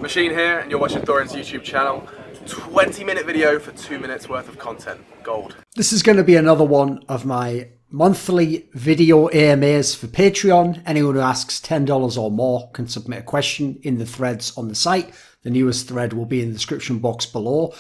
Machine here, and you're watching Thorin's YouTube channel. 20-minute video for 2 minutes worth of content. Gold. This is going to be another one of my monthly video AMAs for Patreon. Anyone who asks $10 or more can submit a question in the threads on the site. The newest thread will be in the description box below.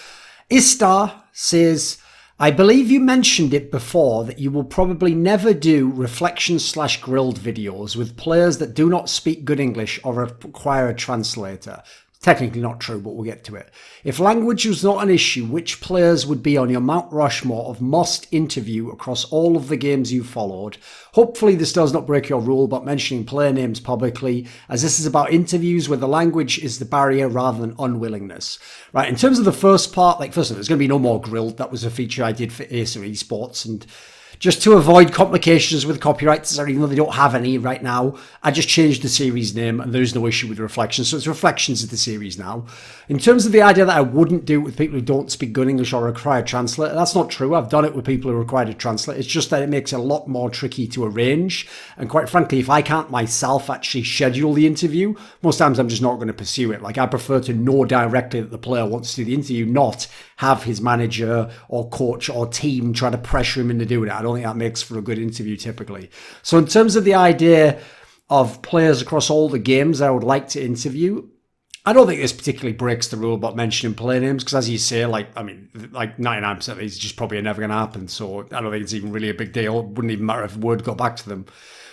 Istar says, I believe you mentioned it before that you will probably never do reflection/grilled videos with players that do not speak good English or require a translator. Technically not true, but we'll get to it. If language was not an issue, which players would be on your Mount Rushmore of must interview across all of the games you followed? Hopefully this does not break your rule about mentioning player names publicly, as this is about interviews where the language is the barrier rather than unwillingness. Right, in terms of the first part, first of all, there's going to be no more grilled. That was a feature I did for Acer Esports, and just to avoid complications with copyrights, even though they don't have any right now, I just changed the series name and there's no issue with Reflections. So it's Reflections of the series now. In terms of the idea that I wouldn't do it with people who don't speak good English or require a translator, that's not true. I've done it with people who require a translator. It's just that it makes it a lot more tricky to arrange. And quite frankly, if I can't myself actually schedule the interview, most times I'm just not going to pursue it. I prefer to know directly that the player wants to do the interview, not have his manager or coach or team try to pressure him into doing it. I don't think that makes for a good interview typically. So in terms of the idea of players across all the games I would like to interview, I don't think this particularly breaks the rule about mentioning player names, because as you say, 99% of these just probably are never going to happen. So I don't think it's even really a big deal. It wouldn't even matter if word got back to them.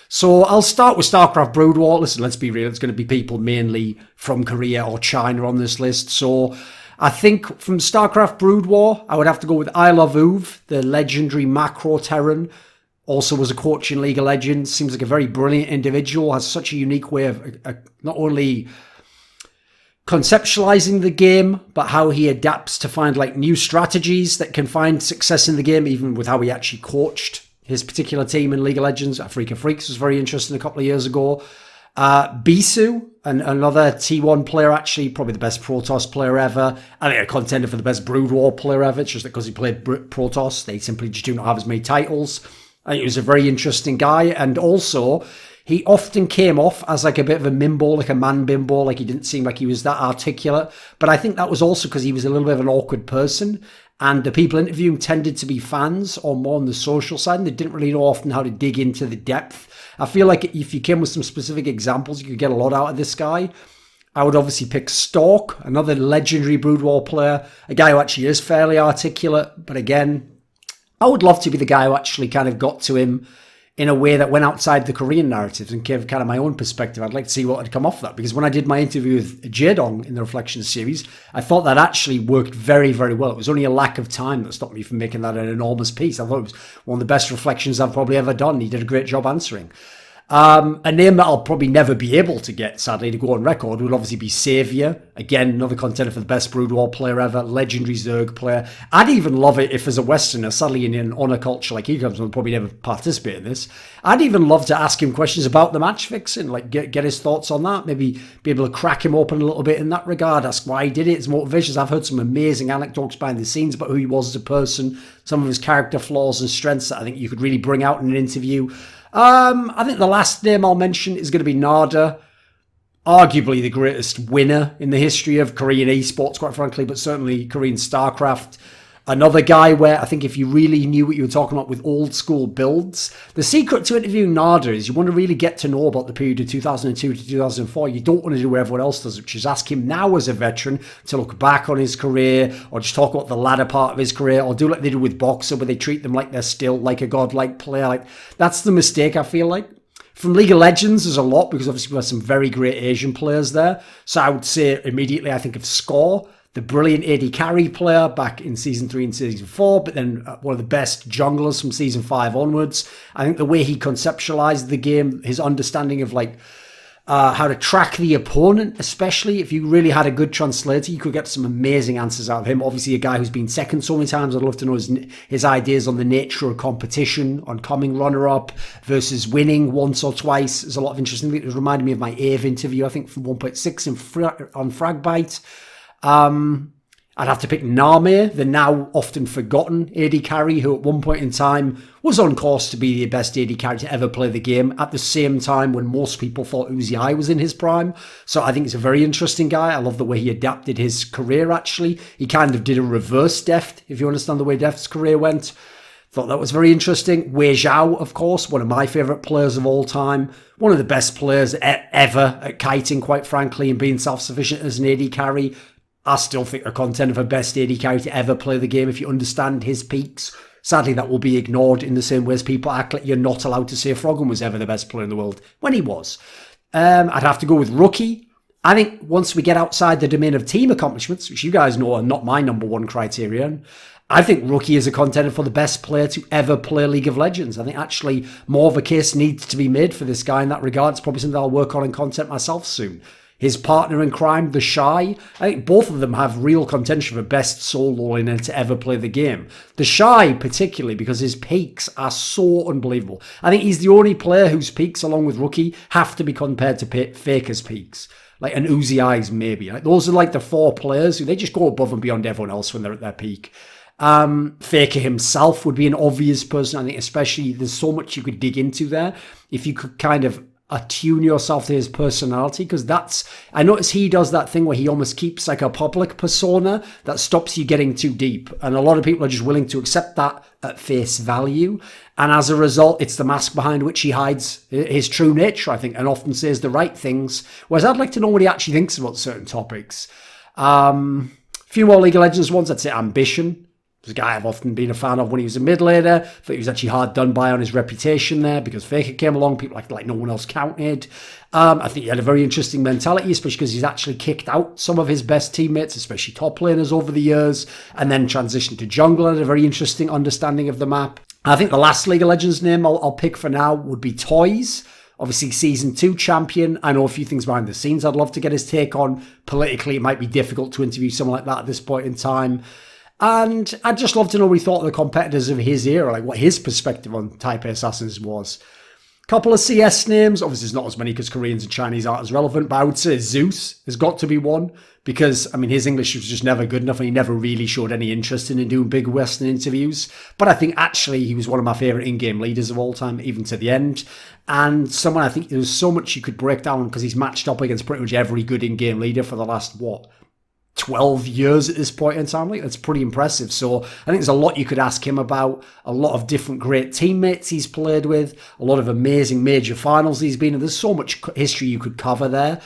So I'll start with StarCraft Brood War. Listen, let's be real. It's going to be people mainly from Korea or China on this list. So I think from StarCraft Brood War, I would have to go with I Love Uv, the legendary macro Terran. Also was a coach in League of Legends. Seems like a very brilliant individual. Has such a unique way of not only conceptualizing the game, but how he adapts to find new strategies that can find success in the game, even with how he actually coached his particular team in League of Legends. Africa Freaks was very interesting a couple of years ago. Bisu, another T1 player, actually probably the best Protoss player ever. I think a contender for the best Brood War player ever. It's just because he played Protoss, they simply just do not have as many titles. I think he was a very interesting guy, and also he often came off as a bit of a mimbo, a man bimbo, he didn't seem like he was that articulate. But I think that was also because he was a little bit of an awkward person, and the people interviewing tended to be fans or more on the social side, and they didn't really know often how to dig into the depth. I feel like if you came with some specific examples, you could get a lot out of this guy. I would obviously pick Stork, another legendary Brood War player, a guy who actually is fairly articulate, but again, I would love to be the guy who actually kind of got to him in a way that went outside the Korean narratives and gave kind of my own perspective. I'd like to see what had come off that, because when I did my interview with JDubs in the Reflections series, I thought that actually worked very, very well. It was only a lack of time that stopped me from making that an enormous piece. I thought it was one of the best reflections I've probably ever done. He did a great job answering. A name that I'll probably never be able to get, sadly, to go on record would obviously be Savior. Again, another contender for the best Brood War player ever, legendary Zerg player. I'd even love it if, as a Westerner, sadly in an honour culture like he comes from, probably never participate in this. I'd even love to ask him questions about the match fixing, get his thoughts on that, maybe be able to crack him open a little bit in that regard, ask why he did it, his motivations. I've heard some amazing anecdotes behind the scenes about who he was as a person, some of his character flaws and strengths that I think you could really bring out in an interview. I think the last name I'll mention is going to be Nada, arguably the greatest winner in the history of Korean esports, quite frankly, but certainly Korean StarCraft. Another guy where I think if you really knew what you were talking about with old school builds, the secret to interviewing Nada is you want to really get to know about the period of 2002 to 2004. You don't want to do what everyone else does, which is ask him now as a veteran to look back on his career, or just talk about the latter part of his career, or do like they do with Boxer, where they treat them like they're still like a godlike player. That's the mistake, I feel like. From League of Legends, there's a lot, because obviously we have some very great Asian players there. So I would say immediately I think of Score, the brilliant AD carry player back in Season 3 and Season 4, but then one of the best junglers from Season 5 onwards. I think the way he conceptualized the game, his understanding of how to track the opponent, especially if you really had a good translator, you could get some amazing answers out of him. Obviously, a guy who's been second so many times, I'd love to know his ideas on the nature of competition, on coming runner-up versus winning once or twice. There's a lot of interesting things. It reminded me of my AVE interview, I think, from 1.6 on Fragbite. I'd have to pick Name, the now often forgotten AD carry, who at one point in time was on course to be the best AD carry to ever play the game, at the same time when most people thought Uzi was in his prime. So I think he's a very interesting guy. I love the way he adapted his career, actually. He kind of did a reverse Deft, if you understand the way Deft's career went. Thought that was very interesting. Wei Zhao, of course, one of my favourite players of all time. One of the best players ever at kiting, quite frankly, and being self-sufficient as an AD carry. I still think a contender for best AD carry to ever play the game if you understand his peaks. Sadly, that will be ignored in the same way as people act like you're not allowed to say Froggen was ever the best player in the world, when he was. I'd have to go with Rookie. I think once we get outside the domain of team accomplishments, which you guys know are not my number one criterion, I think Rookie is a contender for the best player to ever play League of Legends. I think actually more of a case needs to be made for this guy in that regard. It's probably something I'll work on in content myself soon. His partner in crime, The Shy, I think both of them have real contention for best solo laner to ever play the game. The Shy particularly because his peaks are so unbelievable. I think he's the only player whose peaks, along with Rookie, have to be compared to Faker's peaks. Like an Uzi Eyes maybe. Like, those are like the four players who they just go above and beyond everyone else when they're at their peak. Faker himself would be an obvious person. I think especially there's so much you could dig into there. If you could kind of attune yourself to his personality, because I notice he does that thing where he almost keeps like a public persona that stops you getting too deep, and a lot of people are just willing to accept that at face value, and as a result it's the mask behind which he hides his true nature, I think, and often says the right things, whereas I'd like to know what he actually thinks about certain topics. A few more League of Legends ones. I'd say Ambition. He's a guy I've often been a fan of when he was a mid laner. Thought he was actually hard done by on his reputation there because Faker came along. People like no one else counted. I think he had a very interesting mentality, especially because he's actually kicked out some of his best teammates, especially top laners over the years, and then transitioned to jungle and had a very interesting understanding of the map. I think the last League of Legends name I'll pick for now would be Toys. Obviously, Season 2 champion. I know a few things behind the scenes I'd love to get his take on. Politically, it might be difficult to interview someone like that at this point in time. And I'd just love to know what he thought of the competitors of his era, like what his perspective on Taipei Assassins was. Couple of CS names. Obviously, there's not as many because Koreans and Chinese aren't as relevant, but I would say Zeus has got to be one because, I mean, his English was just never good enough and he never really showed any interest in doing big Western interviews. But I think actually he was one of my favourite in-game leaders of all time, even to the end. And someone I think there's so much you could break down because he's matched up against pretty much every good in-game leader for the last, 12 years at this point in time. Like, that's pretty impressive. So I think there's a lot you could ask him about, a lot of different great teammates he's played with, a lot of amazing major finals he's been in. There's so much history you could cover there.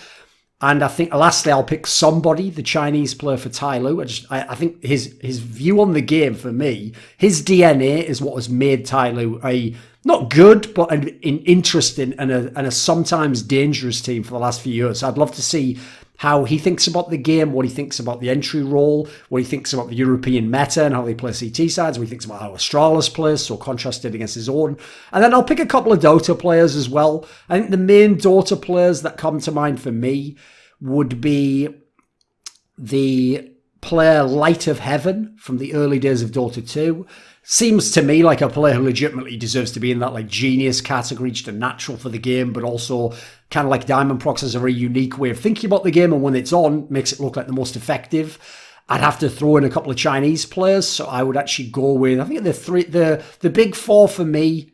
And I think lastly, I'll pick Somebody, the Chinese player for Tai Lu. I think his view on the game, for me, his DNA is what has made Tai Lu a not good, but an interesting and a sometimes dangerous team for the last few years. So I'd love to see how he thinks about the game, what he thinks about the entry role, what he thinks about the European meta and how they play CT sides, what he thinks about how Astralis plays, so contrasted against his own. And then I'll pick a couple of Dota players as well. I think the main Dota players that come to mind for me would be the player Light of Heaven from the early days of Dota 2. Seems to me like a player who legitimately deserves to be in that like genius category, just a natural for the game, but also kind of like Diamond Prox has a very unique way of thinking about the game, and when it's on, makes it look like the most effective. I'd have to throw in a couple of Chinese players, so I would actually go with, I think the big four for me.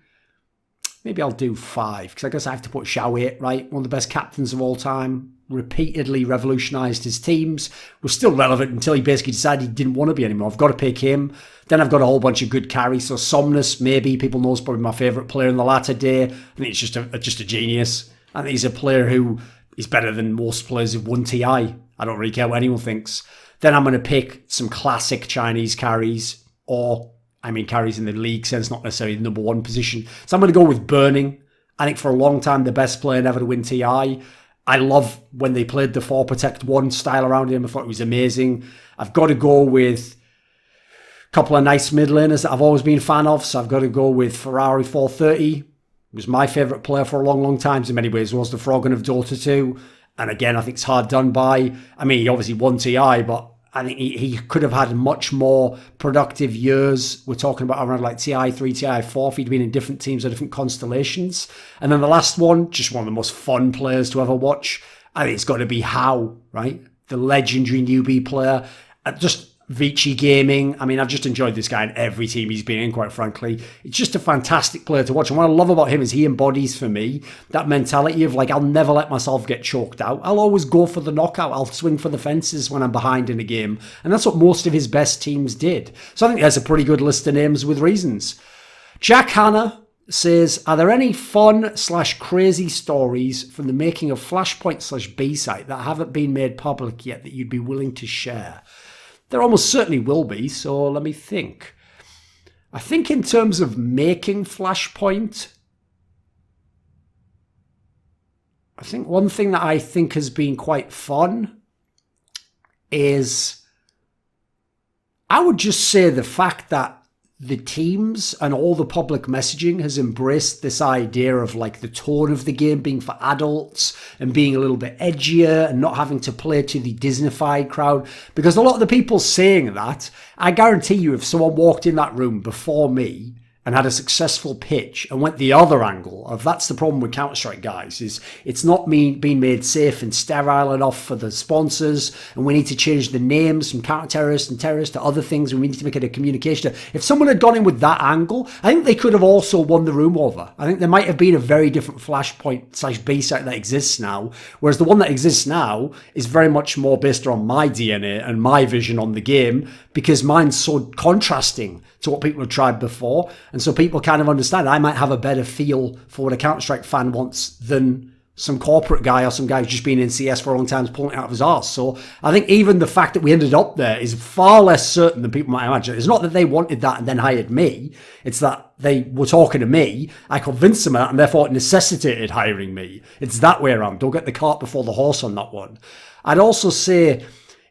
Maybe I'll do five, because I guess I have to put Xiao Wei, right? One of the best captains of all time. Repeatedly revolutionised his teams. Was still relevant until he basically decided he didn't want to be anymore. I've got to pick him. Then I've got a whole bunch of good carries. So Somnus, maybe people know, is probably my favourite player in the latter day. I think it's just a genius. I think he's a player who is better than most players who've won TI. I don't really care what anyone thinks. Then I'm going to pick some classic Chinese carries, or carries in the league sense, not necessarily the number one position. So I'm going to go with Burning. I think for a long time, the best player ever to win TI. I love when they played the 4 Protect 1 style around him. I thought it was amazing. I've got to go with a couple of nice mid laners that I've always been a fan of. So I've got to go with Ferrari 430. He was my favourite player for a long, long time. In many ways, was the Froggen of Dota 2. And again, I think it's hard done by. He obviously won TI, but I think he could have had much more productive years. We're talking about around like TI 3, TI 4, if he'd been in different teams or different constellations. And then the last one, just one of the most fun players to ever watch. I think it's got to be How, right? The legendary newbie player. Just Vici Gaming. I mean, I've just enjoyed this guy in every team he's been in, quite frankly. It's just a fantastic player to watch. And what I love about him is he embodies for me that mentality of like, I'll never let myself get choked out. I'll always go for the knockout. I'll swing for the fences when I'm behind in a game. And that's what most of his best teams did. So I think there's a pretty good list of names with reasons. Jack Hanna says, are there any fun/crazy stories from the making of Flashpoint/B-Site that haven't been made public yet that you'd be willing to share? There almost certainly will be, so let me think. I think in terms of making Flashpoint, I think one thing that I think has been quite fun is, I would just say the fact that the teams and all the public messaging has embraced this idea of like the tone of the game being for adults and being a little bit edgier and not having to play to the Disneyfied crowd. Because a lot of the people saying that, I guarantee you, if someone walked in that room before me and had a successful pitch and went the other angle of, that's the problem with Counter-Strike, guys, is it's not being made safe and sterile enough for the sponsors, and we need to change the names from counter-terrorist and terrorist to other things, and we need to make it a communication. If someone had gone in with that angle, I think they could have also won the room over. I think there might have been a very different Flashpoint/B-Site that exists now, whereas the one that exists now is very much more based on my DNA and my vision on the game, because mine's so contrasting to what people have tried before. And so people kind of understand I might have a better feel for what a Counter-Strike fan wants than some corporate guy or some guy who's just been in CS for a long time is pulling it out of his arse. So I think even the fact that we ended up there is far less certain than people might imagine. It's not that they wanted that and then hired me. It's that they were talking to me. I convinced them of that, and therefore it necessitated hiring me. It's that way around. Don't get the cart before the horse on that one. I'd also say,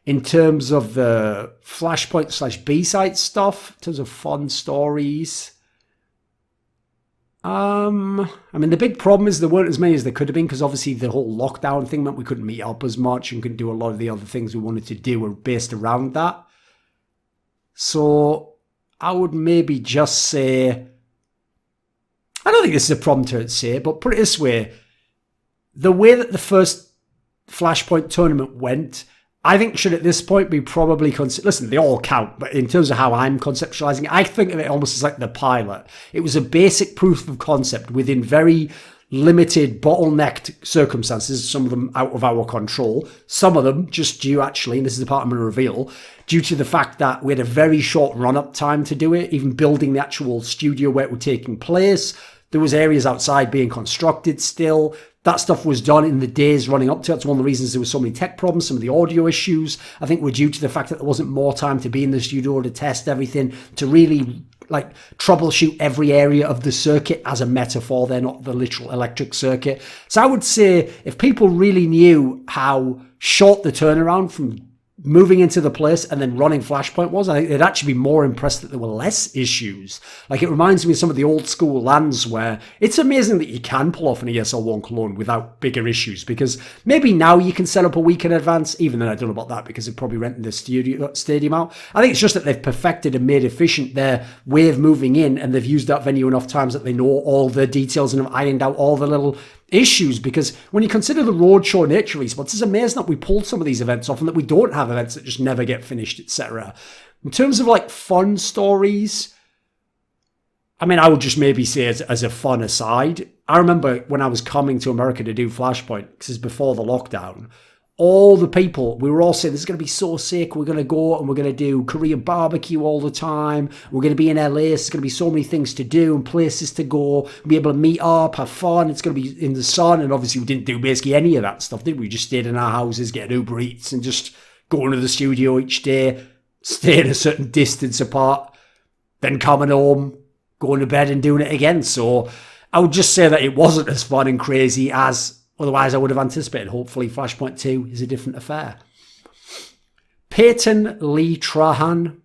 in terms of the Flashpoint/B-Site stuff, in terms of fun stories, I mean, the big problem is there weren't as many as there could have been, because obviously the whole lockdown thing meant we couldn't meet up as much and couldn't do a lot of the other things we wanted to do were based around that. So I would maybe just say, I don't think this is a problem to say, but put it this way, the way that the first Flashpoint tournament went, I think should at this point be probably listen, they all count, but in terms of how I'm conceptualizing it, I think of it almost as like the pilot. It was a basic proof of concept within very limited, bottlenecked circumstances, some of them out of our control, some of them just due actually, and this is the part I'm going to reveal, due to the fact that we had a very short run-up time to do it, even building the actual studio where it was taking place. There was areas outside being constructed still. That stuff was done in the days running up to it. That's one of the reasons there were so many tech problems. Some of the audio issues, I think, were due to the fact that there wasn't more time to be in the studio to test everything, to really like troubleshoot every area of the circuit as a metaphor. They're not the literal electric circuit. So I would say if people really knew how short the turnaround from moving into the place and then running Flashpoint was, I think they'd actually be more impressed that there were less issues. Like, it reminds me of some of the old school LANs where it's amazing that you can pull off an ESL1 clone without bigger issues, because maybe now you can set up a week in advance, even though I don't know about that because they're probably renting the stadium out. I think it's just that they've perfected and made efficient their way of moving in, and they've used that venue enough times that they know all the details and have ironed out all the little issues. Because when you consider the roadshow nature of esports, it's amazing that we pulled some of these events off and that we don't have events that just never get finished, etc. In terms of like fun stories, I mean, I would just maybe say as a fun aside, I remember when I was coming to America to do Flashpoint, because it's before the lockdown, all the people, we were all saying, this is going to be so sick. We're going to go and we're going to do Korean barbecue all the time. We're going to be in LA. There's going to be so many things to do and places to go, be able to meet up, have fun. It's going to be in the sun. And obviously we didn't do basically any of that stuff, did we? We just stayed in our houses, getting Uber Eats and just going to the studio each day, staying a certain distance apart, then coming home, going to bed and doing it again. So I would just say that it wasn't as fun and crazy as otherwise I would have anticipated. Hopefully Flashpoint 2 is a different affair. Peyton Lee Trahan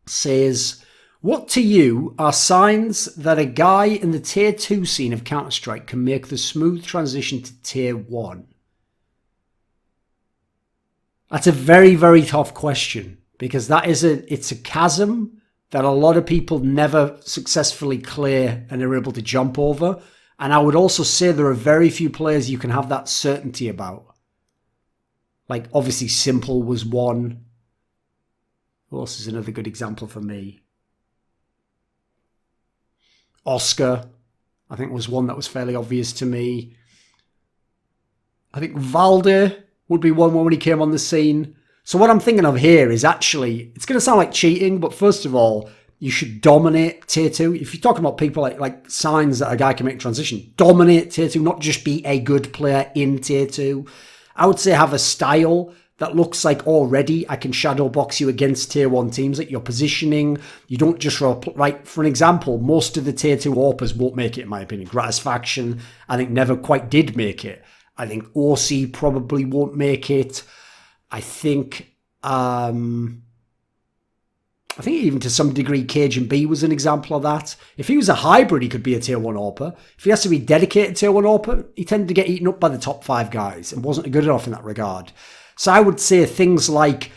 says, what to you are signs that a guy in the Tier 2 scene of Counter-Strike can make the smooth transition to Tier 1? That's a very, very tough question, because it's a chasm that a lot of people never successfully clear and are able to jump over. And I would also say there are very few players you can have that certainty about. Like, obviously, Simple was one. Who else is another good example for me? Oscar, I think, was one that was fairly obvious to me. I think Valde would be one when he came on the scene. So what I'm thinking of here is actually, it's going to sound like cheating, but first of all, you should dominate tier 2. If you're talking about people like signs that a guy can make a transition, dominate tier 2, not just be a good player in tier 2. I would say have a style that looks like already I can shadow box you against tier 1 teams, like your positioning. You don't just right. For an example, most of the tier 2 AWPers won't make it, in my opinion. Gratisfaction, I think, never quite did make it. I think OC probably won't make it. I think even to some degree Cajun B was an example of that. If he was a hybrid, he could be a tier 1 AWPer. If he has to be dedicated tier 1 AWPer, he tended to get eaten up by the top 5 guys and wasn't good enough in that regard. So I would say things like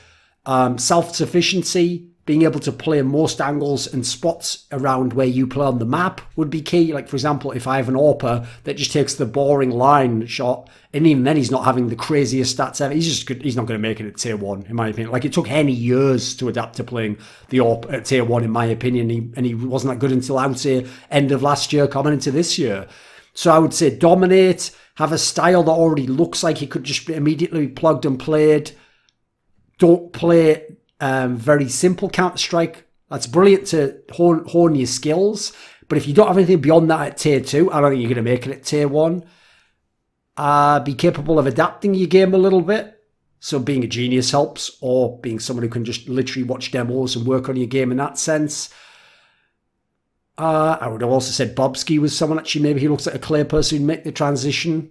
self-sufficiency, being able to play most angles and spots around where you play on the map would be key. Like, for example, if I have an AWPer that just takes the boring line shot, and even then he's not having the craziest stats ever, he's not going to make it at tier 1, in my opinion. Like, it took Henny years to adapt to playing the AWP at tier 1, in my opinion, and he wasn't that good until, I would say, end of last year, coming into this year. So I would say dominate, have a style that already looks like he could just be immediately plugged and played. Don't play very simple Counter-Strike. That's brilliant to hone your skills. But if you don't have anything beyond that at tier 2, I don't think you're going to make it at tier 1. Be capable of adapting your game a little bit. So being a genius helps, or being someone who can just literally watch demos and work on your game in that sense. I would have also said Bobski was someone, actually, maybe he looks like a clear person who'd make the transition.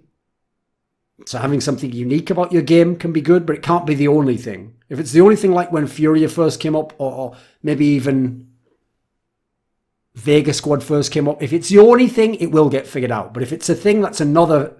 So having something unique about your game can be good, but it can't be the only thing. If it's the only thing, like when Furia first came up, or maybe even Vega Squad first came up, if it's the only thing, it will get figured out. But if it's a thing that's another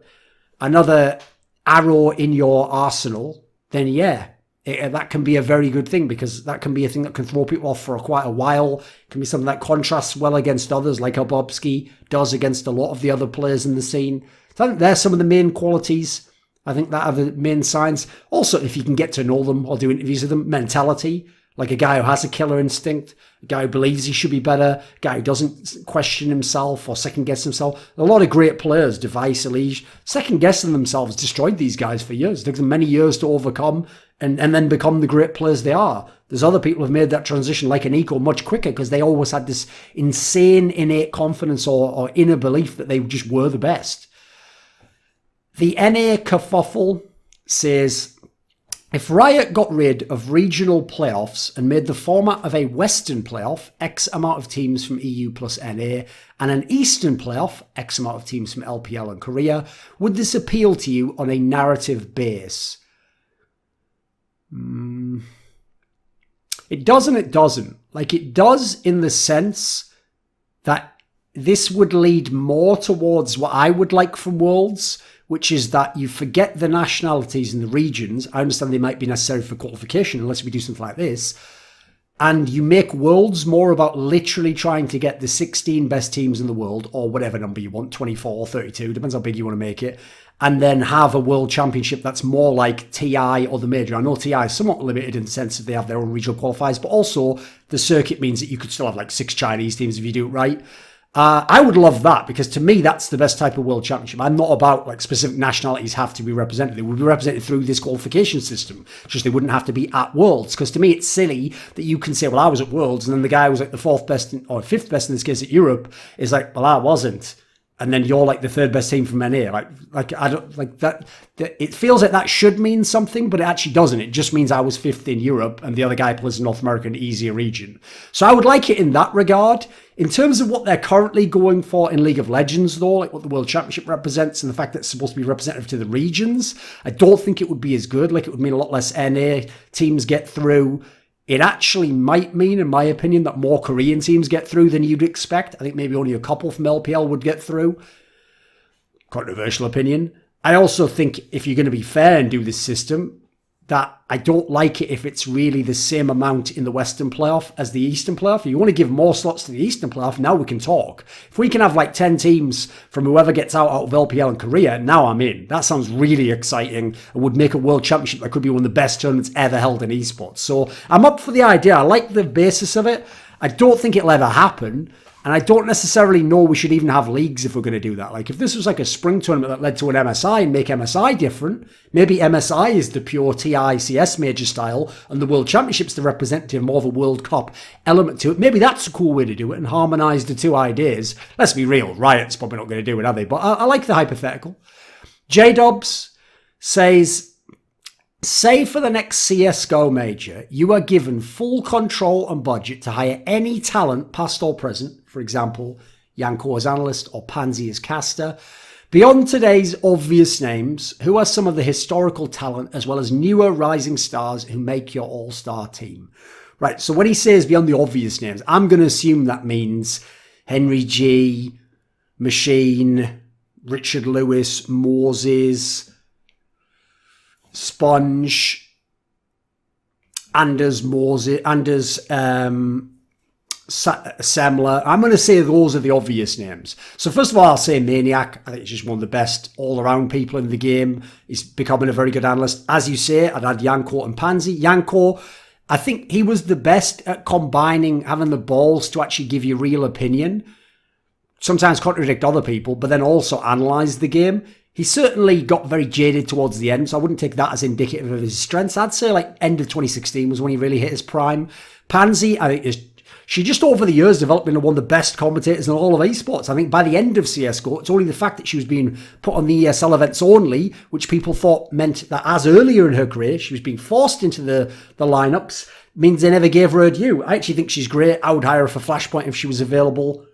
arrow in your arsenal, then yeah, that can be a very good thing, because that can be a thing that can throw people off for quite a while. It can be something that contrasts well against others, like Bobski does against a lot of the other players in the scene. So I think they're some of the main qualities. I think that are the main signs. Also, if you can get to know them or do interviews with them, mentality, like a guy who has a killer instinct, a guy who believes he should be better, a guy who doesn't question himself or second guess himself. A lot of great players, Device, Elige, second guessing themselves, destroyed these guys for years. It took them many years to overcome and then become the great players they are. There's other people who have made that transition, like an Eco, much quicker, because they always had this insane innate confidence or inner belief that they just were the best. The NA Kerfuffle says, if Riot got rid of regional playoffs and made the format of a Western playoff, X amount of teams from EU plus NA, and an Eastern playoff, X amount of teams from LPL and Korea, would this appeal to you on a narrative base? It does and it doesn't. Like, it does in the sense that this would lead more towards what I would like from Worlds, which is that you forget the nationalities and the regions. I understand they might be necessary for qualification unless we do something like this. And you make Worlds more about literally trying to get the 16 best teams in the world, or whatever number you want, 24 or 32, depends how big you want to make it. And then have a world championship that's more like TI or the major. I know TI is somewhat limited in the sense that they have their own regional qualifiers, but also the circuit means that you could still have like 6 Chinese teams if you do it right. I would love that, because to me, that's the best type of world championship. I'm not about like specific nationalities have to be represented. They would be represented through this qualification system. Just they wouldn't have to be at Worlds. Because to me, it's silly that you can say, well, I was at Worlds, and then the guy who was like the 4th best, or 5th best in this case at Europe, is like, well, I wasn't. And then you're like the 3rd best team from NA. Like I don't like that. It feels like that should mean something, but it actually doesn't. It just means I was 5th in Europe and the other guy plays in North America, an easier region. So I would like it in that regard. In terms of what they're currently going for in League of Legends, though, like what the World Championship represents and the fact that it's supposed to be representative to the regions, I don't think it would be as good. Like, it would mean a lot less NA teams get through. It actually might mean, in my opinion, that more Korean teams get through than you'd expect. I think maybe only a couple from LPL would get through. Controversial opinion. I also think if you're going to be fair and do this system, that I don't like it if it's really the same amount in the Western playoff as the Eastern playoff. If you want to give more slots to the Eastern playoff, now we can talk. If we can have like 10 teams from whoever gets out of LPL and Korea, now I'm in. That sounds really exciting and would make a world championship that could be one of the best tournaments ever held in esports. So I'm up for the idea. I like the basis of it. I don't think it'll ever happen. And I don't necessarily know we should even have leagues if we're going to do that. Like if this was like a spring tournament that led to an MSI and make MSI different, maybe MSI is the pure TICS major style and the World Championship's the representative more of a World Cup element to it. Maybe that's a cool way to do it and harmonise the two ideas. Let's be real, Riot's probably not going to do it, are they? But I like the hypothetical. JDubs says, say for the next CSGO major, you are given full control and budget to hire any talent, past or present, for example, Yanko as analyst or Pansy as caster. Beyond today's obvious names, who are some of the historical talent as well as newer rising stars who make your all-star team? Right, so when he says beyond the obvious names, I'm going to assume that means Henry G, Machine, Richard Lewis, Moses, Sponge, Anders, Semler. I'm going to say those are the obvious names. So first of all, I'll say Maniac. I think he's just one of the best all-around people in the game. He's becoming a very good analyst. As you say, I'd add Yanko and Pansy. Yanko, I think he was the best at combining, having the balls to actually give you real opinion, sometimes contradict other people, but then also analyse the game. He certainly got very jaded towards the end, so I wouldn't take that as indicative of his strengths. I'd say like end of 2016 was when he really hit his prime. Pansy, I think she just over the years developed into one of the best commentators in all of esports. I think by the end of CSGO, it's only the fact that she was being put on the ESL events only, which people thought meant that as earlier in her career, she was being forced into the lineups, means they never gave her her due. I actually think she's great. I would hire her for Flashpoint if she was available.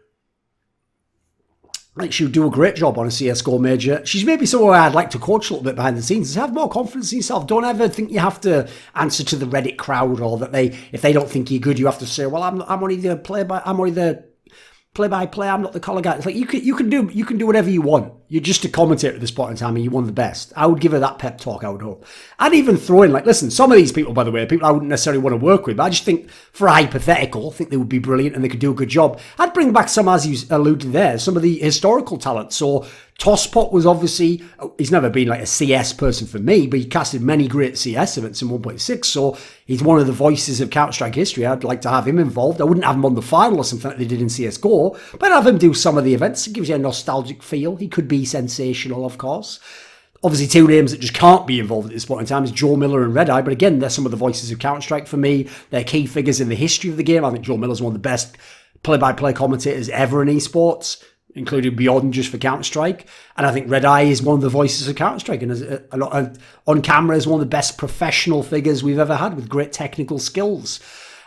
I think she would do a great job on a CSGO major. She's maybe somewhere I'd like to coach a little bit behind the scenes. Have more confidence in yourself. Don't ever think you have to answer to the Reddit crowd, or that if they don't think you're good, you have to say, well, I'm only the play-by-play, I'm not the collar guy. It's like you can do whatever you want. You're just a commentator at this point in time and you're one of the best. I would give her that pep talk, I would hope. I'd even throw in, like, listen, some of these people, by the way, people I wouldn't necessarily want to work with, but I just think for a hypothetical, I think they would be brilliant and they could do a good job. I'd bring back some, as you alluded there, some of the historical talent. So Tosspot was obviously, he's never been like a CS person for me, but he casted many great CS events in 1.6, so he's one of the voices of Counter-Strike history. I'd like to have him involved. I wouldn't have him on the final or something like they did in CSGO, but I'd have him do some of the events. It gives you a nostalgic feel. He could be sensational, of course. Obviously, two names that just can't be involved at this point in time is Joe Miller and Red Eye, but again, they're some of the voices of Counter-Strike for me. They're key figures in the history of the game. I think Joe Miller's one of the best play-by-play commentators ever in esports, including beyond just for Counter-Strike. And I think Red Eye is one of the voices of Counter-Strike, and on camera is one of the best professional figures we've ever had with great technical skills.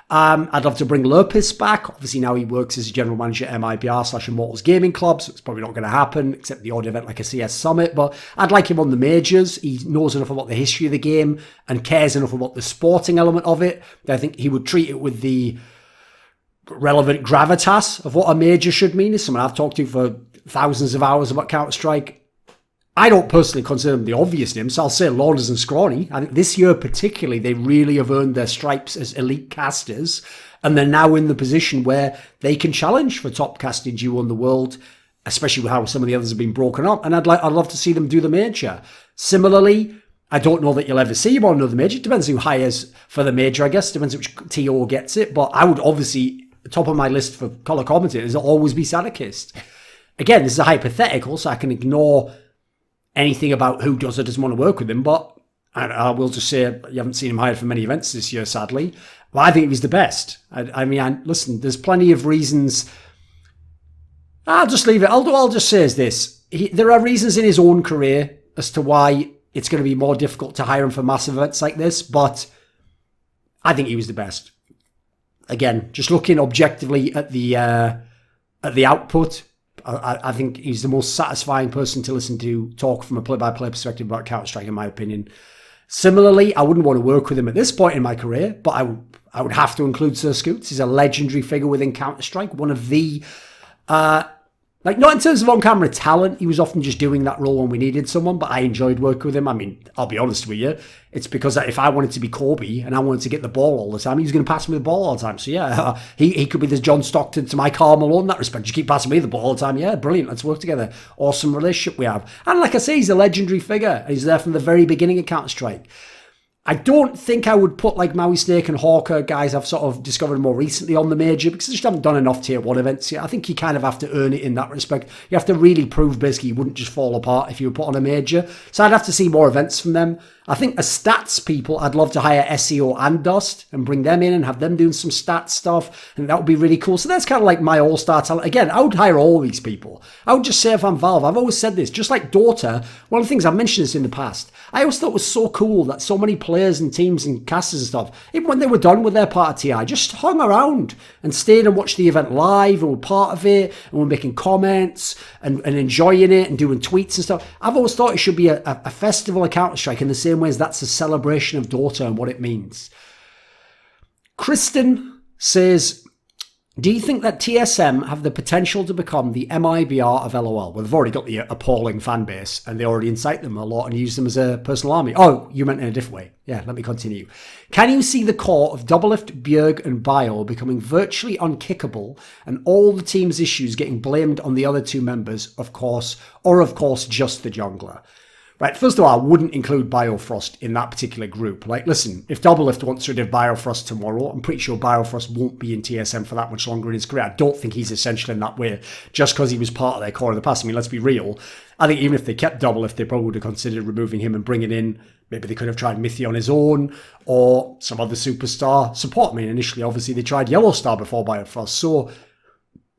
I'd love to bring Lurpis back. Obviously now he works as a general manager at MIBR/Immortals Gaming Club, so it's probably not going to happen except the odd event like a CS Summit, but I'd like him on the majors. He knows enough about the history of the game and cares enough about the sporting element of it that I think he would treat it with the relevant gravitas of what a major should mean. Is someone I've talked to for thousands of hours about Counter-Strike. I don't personally consider them the obvious names, so I'll say Launders and Scrawny. I think this year particularly, they really have earned their stripes as elite casters, and they're now in the position where they can challenge for top casting duo in the world, especially with how some of the others have been broken up, and I'd love to see them do the major. Similarly, I don't know that you'll ever see him on another major. It depends who hires for the major, I guess. It depends which TO gets it, but I would obviously, top of my list for color commentators, will always be Sadakist. Again, this is a hypothetical, so I can ignore anything about who does or doesn't want to work with him, but I will just say you haven't seen him hired for many events this year, sadly. Well, I think he was the best. Listen, there's plenty of reasons. I'll just leave it. All I'll just say is this. There are reasons in his own career as to why it's going to be more difficult to hire him for massive events like this, but I think he was the best. Again, just looking objectively at the output, I think he's the most satisfying person to listen to talk from a play-by-play perspective about Counter-Strike, in my opinion. Similarly, I wouldn't want to work with him at this point in my career, but I would have to include Sir Scoots. He's a legendary figure within Counter-Strike, one of the Like, not in terms of on-camera talent. He was often just doing that role when we needed someone, but I enjoyed working with him. I mean, I'll be honest with you. It's because if I wanted to be Kobe and I wanted to get the ball all the time, he was going to pass me the ball all the time. So, yeah, he could be the John Stockton to my Karl Malone in that respect. Just keep passing me the ball all the time. Yeah, brilliant. Let's work together. Awesome relationship we have. And like I say, he's a legendary figure. He's there from the very beginning of Counter-Strike. I don't think I would put like Maui Snake and Hawker, guys I've sort of discovered more recently on the major, because I just haven't done enough tier 1 events yet. I think you kind of have to earn it in that respect. You have to really prove basically you wouldn't just fall apart if you were put on a major. So I'd have to see more events from them. I think as stats people, I'd love to hire SEO and Dust and bring them in and have them doing some stats stuff. And that would be really cool. So that's kind of like my all-star talent. Again, I would hire all these people. I would just say if I'm Valve, I've always said this, just like Dota, one of the things I've mentioned this in the past, I always thought it was so cool that so many players and teams and casters and stuff, even when they were done with their part of TI, just hung around and stayed and watched the event live and were part of it and were making comments and enjoying it and doing tweets and stuff. I've always thought it should be a festival of Counter-Strike in the same way as that's a celebration of Dota and what it means. Kristen says, do you think that TSM have the potential to become the MIBR of LOL? Well, they've already got the appalling fan base and they already incite them a lot and use them as a personal army. Oh, you meant in a different way. Yeah, let me continue. Can you see the core of Doublelift, Bjerg and Bio becoming virtually unkickable and all the team's issues getting blamed on the other two members, of course, or of course just the jungler? Right, first of all, I wouldn't include Biofrost in that particular group. Like, listen, if Doublelift wants to do Biofrost tomorrow, I'm pretty sure Biofrost won't be in TSM for that much longer in his career. I don't think he's essential in that way, just because he was part of their core in the past. I mean, let's be real. I think even if they kept Doublelift, they probably would have considered removing him and bringing in, maybe they could have tried Mithy on his own, or some other superstar support. I mean, initially, obviously, they tried Yellowstar before Biofrost, so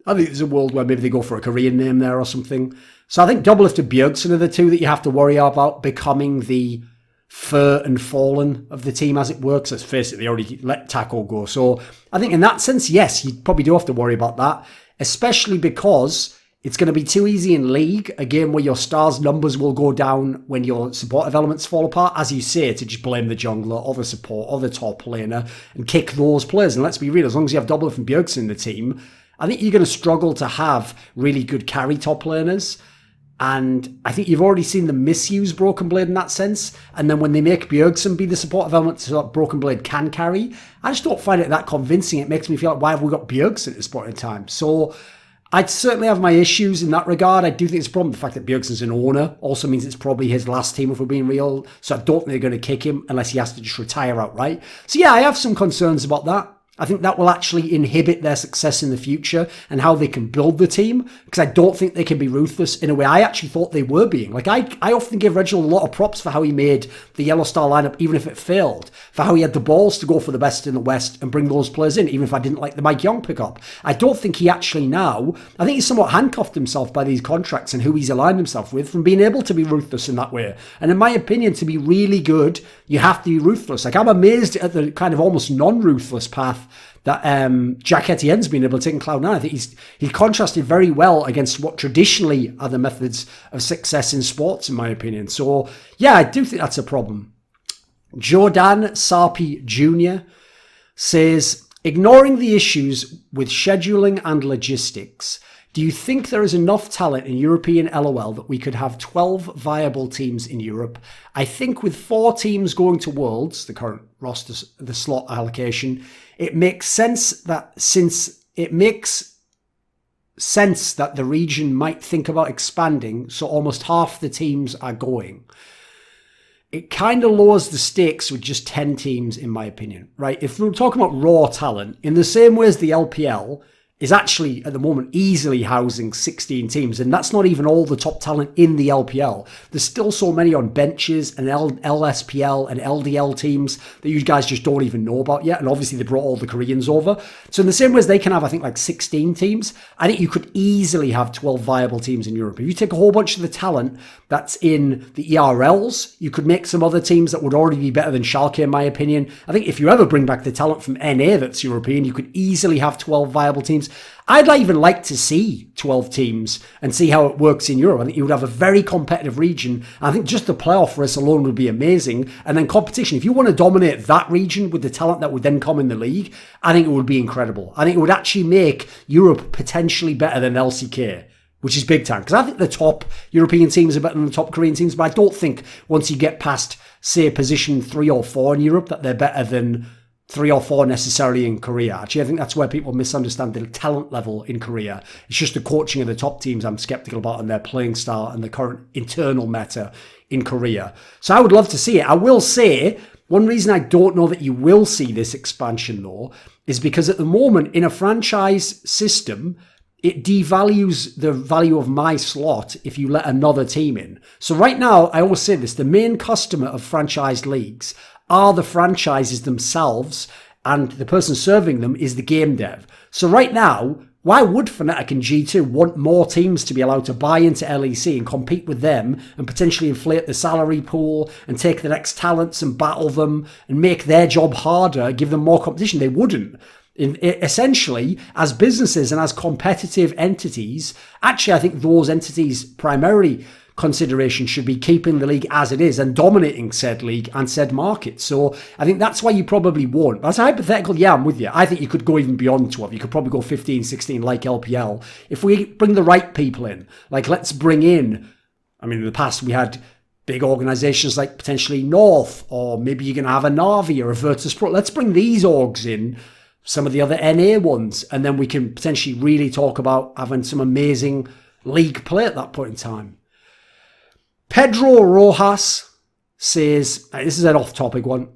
I think there's a world where maybe they go for a Korean name there or something. So I think Doublelift and Bjergsen are the two that you have to worry about becoming the Fur and Fallen of the team as it works. Let's face it, they already let Taco go. So I think in that sense, yes, you probably do have to worry about that, especially because it's going to be too easy in League, a game where your stars numbers will go down when your supportive elements fall apart, as you say, to just blame the jungler or the support or the top laner and kick those players. And let's be real, as long as you have Doublelift and Bjergsen in the team, I think you're going to struggle to have really good carry top laners. And I think you've already seen them misuse Broken Blade in that sense. And then when they make Bjergsen be the supportive element so that Broken Blade can carry, I just don't find it that convincing. It makes me feel like, why have we got Bjergsen at this point in time? So I'd certainly have my issues in that regard. I do think it's a problem. The fact that Bjergsen's an owner also means it's probably his last team, if we're being real. So I don't think they're going to kick him unless he has to just retire outright. So yeah, I have some concerns about that. I think that will actually inhibit their success in the future and how they can build the team, because I don't think they can be ruthless in a way I actually thought they were being. Like, I often give Reginald a lot of props for how he made the Yellow Star lineup, even if it failed, for how he had the balls to go for the best in the West and bring those players in, even if I didn't like the Mike Young pickup. I don't think he actually now, I think he's somewhat handcuffed himself by these contracts and who he's aligned himself with from being able to be ruthless in that way. And in my opinion, to be really good, you have to be ruthless. Like, I'm amazed at the kind of almost non-ruthless path that Jack Etienne's been able to take in Cloud9. I think he contrasted very well against what traditionally are the methods of success in sports, in my opinion. So, yeah, I do think that's a problem. Jordan Sarpi Jr. says, ignoring the issues with scheduling and logistics, do you think there is enough talent in European LOL that we could have 12 viable teams in Europe? I think with 4 teams going to Worlds, the current roster, the slot allocation, it makes sense that the region might think about expanding, so almost half the teams are going. It kind of lowers the stakes with just 10 teams, in my opinion, right? If we're talking about raw talent, in the same way as the LPL is actually, at the moment, easily housing 16 teams. And that's not even all the top talent in the LPL. There's still so many on benches and LSPL and LDL teams that you guys just don't even know about yet. And obviously, they brought all the Koreans over. So in the same way as they can have, I think, like 16 teams, I think you could easily have 12 viable teams in Europe. If you take a whole bunch of the talent that's in the ERLs, you could make some other teams that would already be better than Schalke, in my opinion. I think if you ever bring back the talent from NA that's European, you could easily have 12 viable teams. I'd even like to see 12 teams and see how it works in Europe. I think you would have a very competitive region. I think just the playoff race alone would be amazing. And then competition, if you want to dominate that region with the talent that would then come in the league, I think it would be incredible. I think it would actually make Europe potentially better than LCK. which is big time. Because I think the top European teams are better than the top Korean teams, but I don't think once you get past, say, position 3 or 4 in Europe, that they're better than 3 or 4 necessarily in Korea. Actually, I think that's where people misunderstand the talent level in Korea. It's just the coaching of the top teams I'm skeptical about, and their playing style and the current internal meta in Korea. So I would love to see it. I will say, one reason I don't know that you will see this expansion, though, is because at the moment, in a franchise system, it devalues the value of my slot if you let another team in. So right now, I always say this, the main customer of franchised leagues are the franchises themselves, and the person serving them is the game dev. So right now, why would Fnatic and G2 want more teams to be allowed to buy into LEC and compete with them and potentially inflate the salary pool and take the next talents and battle them and make their job harder, give them more competition? They wouldn't. Essentially, as businesses and as competitive entities, actually, I think those entities' primary consideration should be keeping the league as it is and dominating said league and said market. So I think that's why you probably won't. That's a hypothetical. Yeah, I'm with you. I think you could go even beyond 12. You could probably go 15, 16 like LPL. If we bring the right people in, like let's bring in, I mean, in the past we had big organizations like potentially North, or maybe you're going to have a Na'Vi or a Virtus Pro. Let's bring these orgs in, some of the other NA ones, and then we can potentially really talk about having some amazing league play at that point in time. Pedro Rojas says, this is an off-topic one.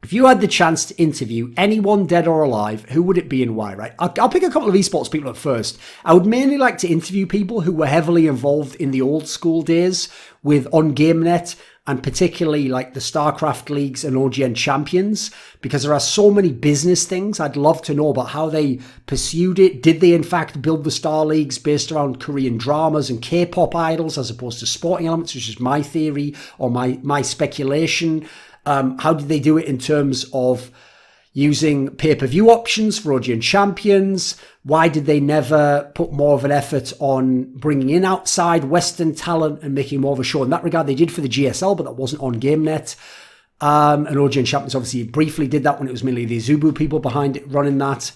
If you had the chance to interview anyone dead or alive, who would it be and why, right? I'll pick a couple of esports people at first. I would mainly like to interview people who were heavily involved in the old school days with on GameNet, and particularly like the StarCraft leagues and OGN champions, because there are so many business things I'd love to know about how they pursued it. Did they in fact build the Star Leagues based around Korean dramas and K-pop idols as opposed to sporting elements, which is my theory or my speculation? How did they do it in terms of using pay-per-view options for OGN champions? Why did they never put more of an effort on bringing in outside Western talent and making more of a show in that regard? They did for the GSL, but that wasn't on GameNet. And OGN champions obviously briefly did that when it was mainly the Zubu people behind it running that.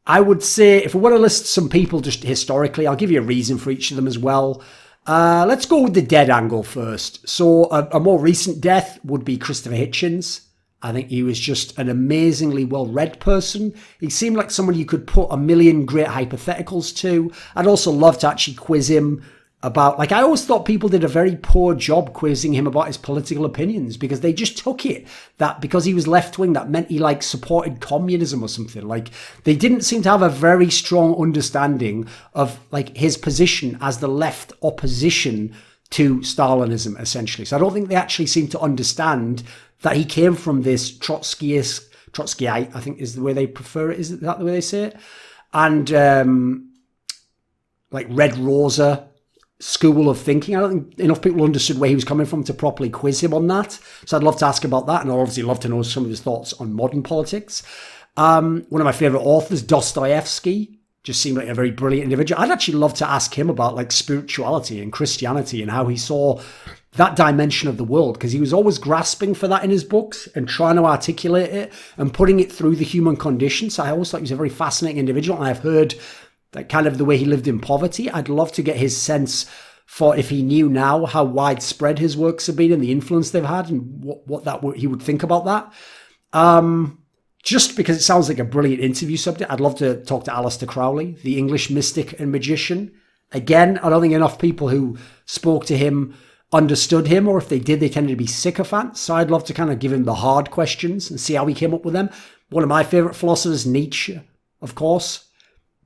I would say, if we want to list some people just historically, I'll give you a reason for each of them as well. Let's go with the dead angle first. So a more recent death would be Christopher Hitchens. I think he was just an amazingly well-read person. He seemed like someone you could put a million great hypotheticals to. I'd also love to actually quiz him about, like, I always thought people did a very poor job quizzing him about his political opinions, because they just took it that because he was left-wing, that meant he, like, supported communism or something. Like, they didn't seem to have a very strong understanding of, like, his position as the left opposition to Stalinism, essentially. So I don't think they actually seem to understand that he came from this Trotskyite, I think is the way they prefer it. Is that the way they say it? And like Red Rosa school of thinking. I don't think enough people understood where he was coming from to properly quiz him on that. So I'd love to ask about that, and I'd obviously love to know some of his thoughts on modern politics. One of my favourite authors, Dostoevsky, just seemed like a very brilliant individual. I'd actually love to ask him about like spirituality and Christianity and how he saw that dimension of the world, because he was always grasping for that in his books and trying to articulate it and putting it through the human condition. So I always thought he was a very fascinating individual, and I've heard that kind of the way he lived in poverty. I'd love to get his sense for, if he knew now, how widespread his works have been and the influence they've had, and what he would think about that. Just because it sounds like a brilliant interview subject, I'd love to talk to Aleister Crowley, the English mystic and magician. Again, I don't think enough people who spoke to him understood him, or if they did, they tended to be sycophants. So I'd love to kind of give him the hard questions and see how he came up with them. One of my favourite philosophers, Nietzsche, of course.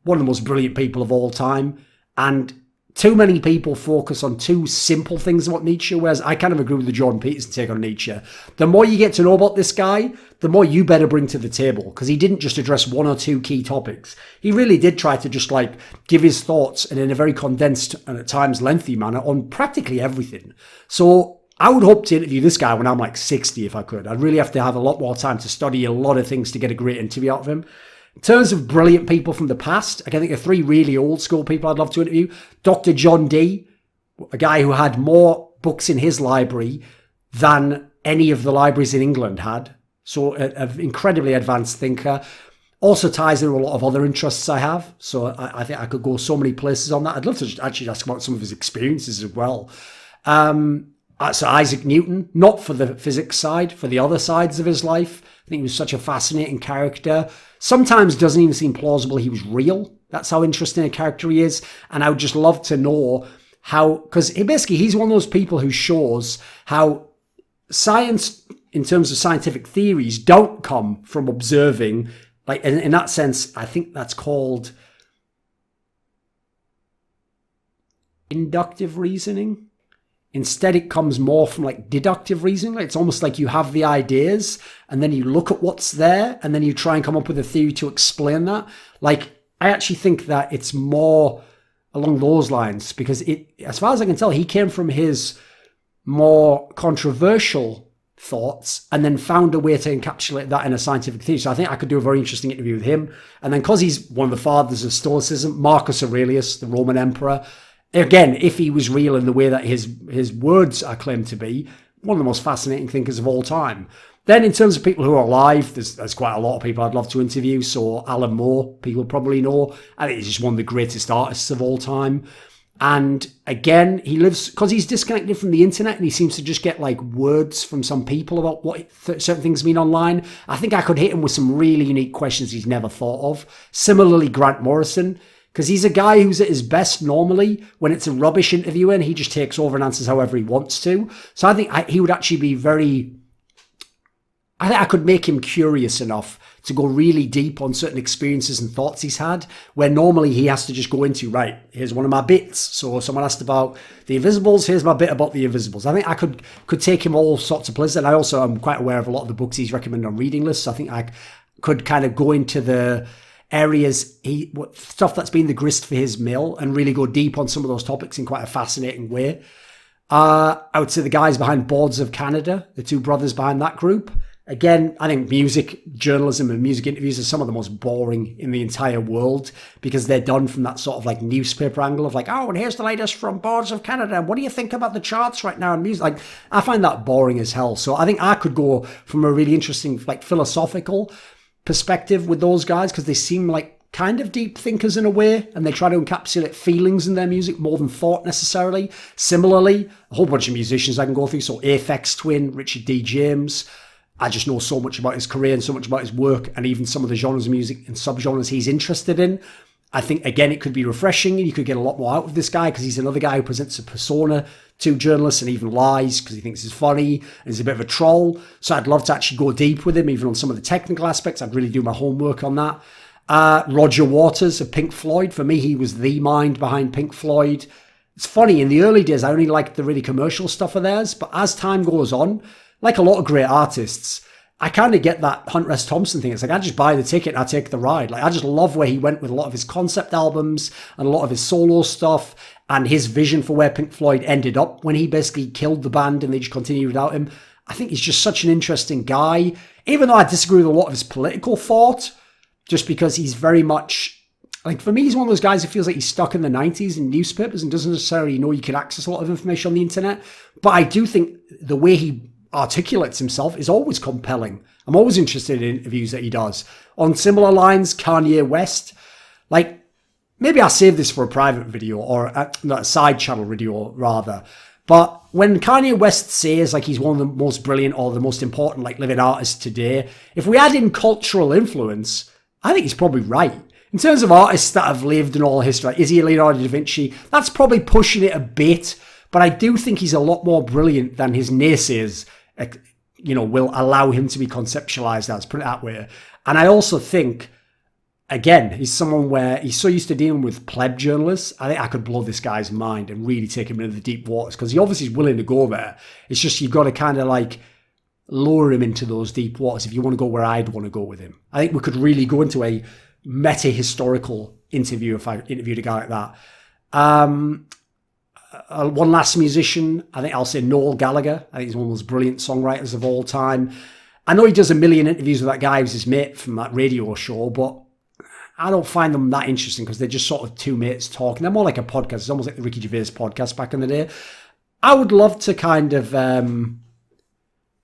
One of the most brilliant people of all time. And too many people focus on two simple things about Nietzsche, whereas I kind of agree with the Jordan Peterson take on Nietzsche. The more you get to know about this guy, the more you better bring to the table, because he didn't just address one or two key topics. He really did try to just like give his thoughts, and in a very condensed and at times lengthy manner, on practically everything. So I would hope to interview this guy when I'm like 60 if I could. I'd really have to have a lot more time to study a lot of things to get a great interview out of him. In terms of brilliant people from the past, I can think of three really old school people I'd love to interview. Dr. John Dee, a guy who had more books in his library than any of the libraries in England had. So an incredibly advanced thinker. Also ties into a lot of other interests I have. So I think I could go so many places on that. I'd love to actually ask about some of his experiences as well. So Isaac Newton, not for the physics side, for the other sides of his life. I think he was such a fascinating character. Sometimes doesn't even seem plausible he was real. That's how interesting a character he is. And I would just love to know how, because basically he's one of those people who shows how science, in terms of scientific theories, don't come from observing. Like in that sense, I think that's called inductive reasoning. Instead, it comes more from like deductive reasoning. Like, it's almost like you have the ideas and then you look at what's there and then you try and come up with a theory to explain that. Like, I actually think that it's more along those lines because as far as I can tell, he came from his more controversial thoughts and then found a way to encapsulate that in a scientific theory. So I think I could do a very interesting interview with him. And then because he's one of the fathers of Stoicism, Marcus Aurelius, the Roman emperor, again, if he was real in the way that his words are claimed to be, one of the most fascinating thinkers of all time. Then in terms of people who are alive, there's quite a lot of people I'd love to interview. So Alan Moore, people probably know. I think he's just one of the greatest artists of all time. And again, he lives, because he's disconnected from the internet and he seems to just get like words from some people about what certain things mean online. I think I could hit him with some really unique questions he's never thought of. Similarly, Grant Morrison, because he's a guy who's at his best normally when it's a rubbish interview and he just takes over and answers however he wants to. So I think he would actually be I think I could make him curious enough to go really deep on certain experiences and thoughts he's had, where normally he has to just go into, right, here's one of my bits. So someone asked about the Invisibles, here's my bit about the Invisibles. I think I could take him all sorts of places. And I also am quite aware of a lot of the books he's recommended on reading lists. So I think I could kind of go into the areas, stuff that's been the grist for his mill and really go deep on some of those topics in quite a fascinating way. I would say the guys behind Boards of Canada, the two brothers behind that group. Again, I think music journalism and music interviews are some of the most boring in the entire world because they're done from that sort of like newspaper angle of like, oh, and here's the latest from Boards of Canada. What do you think about the charts right now in music? Like, I find that boring as hell. So I think I could go from a really interesting, like, philosophical perspective with those guys because they seem like kind of deep thinkers in a way, and they try to encapsulate feelings in their music more than thought necessarily. Similarly, a whole bunch of musicians I can go through. So Aphex Twin, Richard D. James. I just know so much about his career and so much about his work and even some of the genres of music and subgenres he's interested in. I think, again, it could be refreshing and you could get a lot more out of this guy because he's another guy who presents a persona to journalists and even lies because he thinks he's funny and he's a bit of a troll. So I'd love to actually go deep with him, even on some of the technical aspects. I'd really do my homework on that. Roger Waters of Pink Floyd. For me, he was the mind behind Pink Floyd. It's funny, in the early days, I only liked the really commercial stuff of theirs. But as time goes on, like a lot of great artists, I kind of get that Hunter S. Thompson thing. It's like, I just buy the ticket and I take the ride. Like, I just love where he went with a lot of his concept albums and a lot of his solo stuff and his vision for where Pink Floyd ended up when he basically killed the band and they just continued without him. I think he's just such an interesting guy, even though I disagree with a lot of his political thought, just because he's very much, like, for me, he's one of those guys who feels like he's stuck in the 90s in newspapers and doesn't necessarily know you can access a lot of information on the internet. But I do think the way he articulates himself is always compelling. I'm always interested in interviews that he does. On similar lines, Kanye West, like, maybe I'll save this for a private video or a side channel video rather. But when Kanye West says like he's one of the most brilliant or the most important like living artists today, if we add in cultural influence, I think he's probably right. In terms of artists that have lived in all history, like, is he Leonardo da Vinci? That's probably pushing it a bit, but I do think he's a lot more brilliant than his naysayers will allow him to be conceptualized as, put it that way. And I also think, again, he's someone where he's so used to dealing with pleb journalists. I think I could blow this guy's mind and really take him into the deep waters because he obviously is willing to go there. It's just you've got to kind of like lure him into those deep waters if you want to go where I'd want to go with him. I think we could really go into a meta-historical interview if I interviewed a guy like that. One last musician, I think I'll say Noel Gallagher. I think he's one of the most brilliant songwriters of all time. I know he does a million interviews with that guy who's his mate from that radio show, but I don't find them that interesting because they're just sort of two mates talking. They're more like a podcast. It's almost like the Ricky Gervais podcast back in the day. I would love to kind of